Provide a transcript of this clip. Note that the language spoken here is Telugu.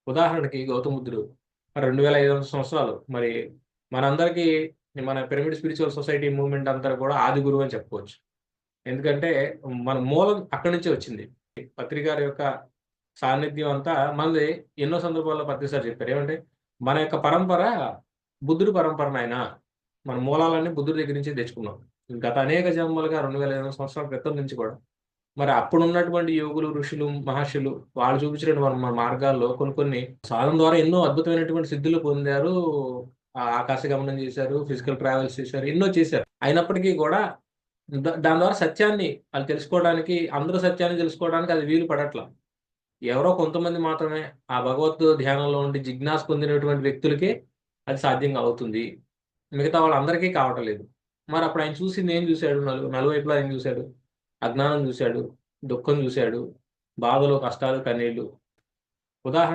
ఉదాహరణకి గౌతమ బుద్ధుడు 2500 సంవత్సరాలు మరి మనందరికీ మన పిరమిడ్ స్పిరిచువల్ సొసైటీ మూవ్‌మెంట్ అంతా కూడా ఆది గురువు అని చెప్పుకోవచ్చు. ఎందుకంటే మన మూలం అక్కడి నుంచే వచ్చింది. పత్రి గారి యొక్క సాన్నిధ్యం అంతా మనది ఎన్నో సందర్భాల్లో పత్రి సార్ చెప్పారు. ఏమంటే మన యొక్క పరంపర బుద్ధుడి పరంపర నాయనా. మన మూలాలన్నీ బుద్ధుడి దగ్గర నుంచే తెచ్చుకున్నాం. గత అనేక జన్మలుగా 2500 సంవత్సరాల క్రితం నుంచి కూడా మరి అప్పుడున్నటువంటి యోగులు, ఋషులు, మహర్షులు వాళ్ళు చూపించినటువంటి మన మన మార్గాల్లో కొన్ని కొన్ని సాధన ద్వారా ఎన్నో అద్భుతమైనటువంటి సిద్ధులు పొందారు. ఆకాశ గమనం చేశారు. ఫిజికల్ ట్రావెల్స్ చేశారు. ఎన్నో చేశారు. అయినప్పటికీ కూడా దాని ద్వారా సత్యాన్ని ఆళ్ళు తెలుసుకోవడానికి అందరూ సత్యాన్ని తెలుసుకోవడానికి అది వీలు పడట్ల. ఎవరో కొంతమంది మాత్రమే ఆ భగవత్ ధ్యానంలో ఉండి జిజ్ఞాస పొందినటువంటి వ్యక్తులకే అది సాధ్యంగా అవుతుంది. మిగతా వాళ్ళందరికీ కావటం లేదు. మరప్పుడు ఆయన చూసింది ఏం చూసాడు? నలువైపులా ఏం చూసాడు? అజ్ఞానం చూసాడు, దుఃఖం చూసాడు, బాధలు, కష్టాలు, కన్నీళ్లు. ఉదాహరణ